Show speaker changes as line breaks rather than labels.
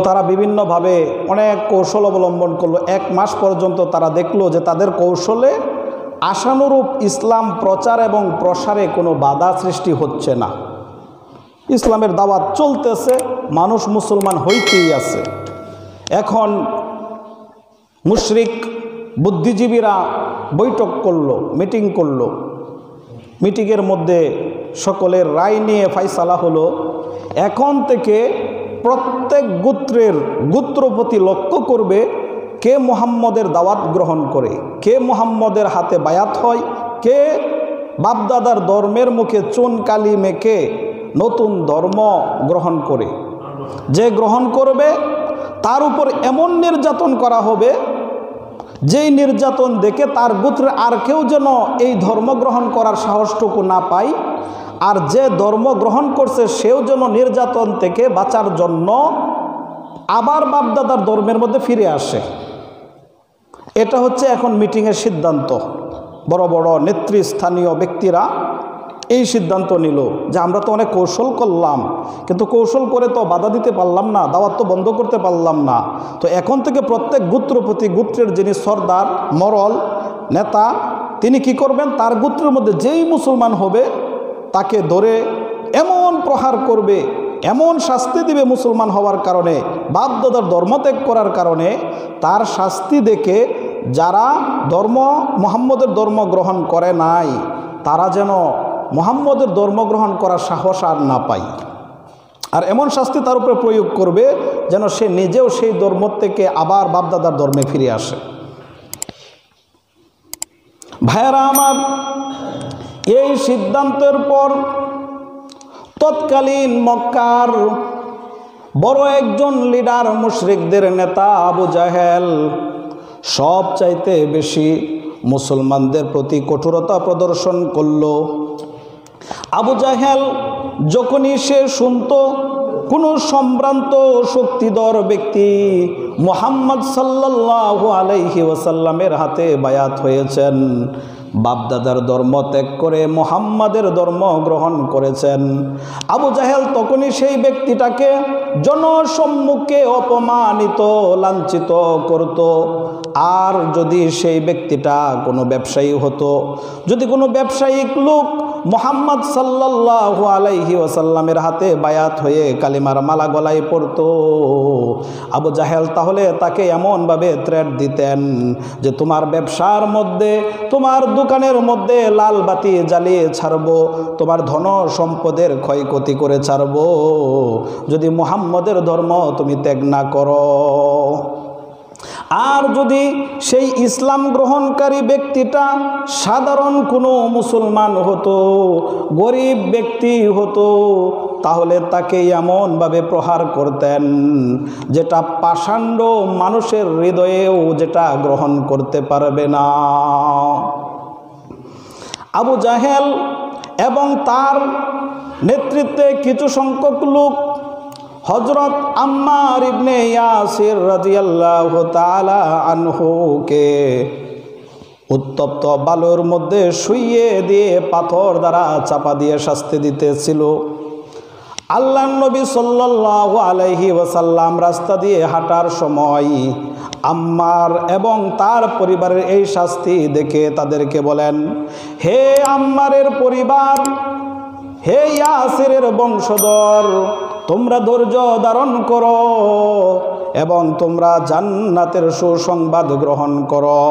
তারা বিভিন্নভাবে অনেক কৌশল অবলম্বন করলো। 1 মাস পর্যন্ত তারা দেখলো যে তাদের কৌশলে আশানুরূপ ইসলাম প্রচার এবং প্রসারে কোনো বাধা সৃষ্টি হচ্ছে না। ইসলামের দাওয়াত চলতেছে, মানুষ মুসলমান হইতেই আছে। এখন মুশরিক বুদ্ধিজীবীরা বৈঠক করলো, মিটিং করলো। মিটিংয়ের মধ্যে সকলের রায় নিয়ে ফাইসালা হলো, এখন থেকে প্রত্যেক গোত্রপতি লক্ষ্য করবে কে মুহাম্মদের দাওয়াত গ্রহণ করে, কে মুহাম্মদের হাতে বায়াত হয়, কে বাপদাদার ধর্মের মুখে চুন কালি মেখে নতুন ধর্ম গ্রহণ করে। যে গ্রহণ করবে তার উপর এমন নির্যাতন করা হবে, যেই নির্যাতন দেখে তার গোত্রে আর কেউ যেন এই ধর্ম গ্রহণ করার সাহসটুকু না পায়। আর যে ধর্ম গ্রহণ করছে সেও যেন নির্যাতন থেকে বাঁচার জন্য আবার বাপদাদার ধর্মের মধ্যে ফিরে আসে। এটা হচ্ছে এখন মিটিংয়ের সিদ্ধান্ত। বড় বড় নেতৃস্থানীয় ব্যক্তিরা এই সিদ্ধান্ত নিল যে আমরা তো অনেক কৌশল করলাম, কিন্তু কৌশল করে তো বাধা দিতে পারলাম না, দাওয়াত তো বন্ধ করতে পারলাম না। তো এখন থেকে প্রত্যেক গোত্রপতি, গোত্রের যিনি সর্দার, মরল, নেতা, তিনি কি করবেন, তার গোত্রের মধ্যে যেই মুসলমান হবে তাকে ধরে এমন প্রহার করবে, এমন শাস্তি দিবে মুসলমান হওয়ার কারণে, বাপদাদার ধর্ম ত্যাগ করার কারণে। তার শাস্তি দেখে যারা মুহাম্মদের ধর্ম গ্রহণ করে নাই তারা যেন মুহাম্মদের ধর্ম গ্রহণ করার সাহস আর না পায়। আর এমন শাস্তি তার উপরে প্রয়োগ করবে যেন সে নিজেও সেই ধর্ম থেকে আবার বাপদাদার ধর্মে ফিরে আসে। ভাইয়েরা আমার, এই সিদ্ধান্তের পর তৎকালীন মক্কার বড় একজন লিডার, মুশরিকদের নেতা আবু জাহেল সব চাইতে বেশি মুসলমানদের প্রতি কঠোরতা প্রদর্শন করল। আবু জাহেল যখনই সে শুনত কোনো সম্ভ্রান্ত শক্তিধর ব্যক্তি মুহাম্মদ সাল্লাল্লাহু আলাইহি ওয়াসাল্লামের হাতে বায়াত হয়েছেন, বাপদাদার ধর্ম ত্যাগ করে মুহাম্মাদের ধর্ম গ্রহণ করেছেন, আবু জাহেল তখনই সেই ব্যক্তিটাকে জনসম্মুখে অপমানিত, লাঞ্ছিত করত। আর যদি সেই ব্যক্তিটা কোনো ব্যবসায়ী হতো, যদি কোনো ব্যবসায়িক লোক মুহাম্মদ সাল্লাল্লাহু আলাইহি ওয়াসাল্লামের হাতে বায়াত হয়ে কালিমার মালা গলায় পড়ত, আবু জাহেল তাহলে তাকে এমনভাবে থ্রেট দিতেন যে তোমার ব্যবসার মধ্যে, তোমার দোকানের মধ্যে লাল বাতি জ্বালিয়ে ছাড়বো, তোমার ধন সম্পদের ক্ষয়ক্ষতি করে ছাড়বো যদি মুহাম্মদের ধর্ম তুমি ত্যাগ না করো। আর যদি সেই ইসলাম গ্রহণকারী ব্যক্তিটা সাধারণ কোনো মুসলমান হতো, গরিব ব্যক্তি হতো, তাহলে তাকে এমনভাবে প্রহার করতেন যেটা পাষাণ্ড মানুষের হৃদয়েও যেটা গ্রহণ করতে পারবে না। আবু জাহেল এবং তার নেতৃত্বে কিছু সংখ্যক লোক হযরত আম্মার ইবনে ইয়াসির রাদিয়াল্লাহু তাআলা আনহুকে উত্তপ্ত বালুর মধ্যে শুইয়ে দিয়ে পাথর দ্বারা চাপা দিয়ে শাস্তি দিতেছিল। আল্লাহর নবী সাল্লাল্লাহু আলাইহি ওয়াসাল্লাম রাস্তা দিয়ে হাঁটার সময় আম্মার এবং তার পরিবারের এই শাস্তি দেখে তাদেরকে বলেন, হে আম্মারের পরিবার, হে ইয়াসিরের বংশধর, তোমরা ধৈর্য ধারণ করো এবং তোমরা জান্নাতের সুসংবাদ গ্রহণ করো।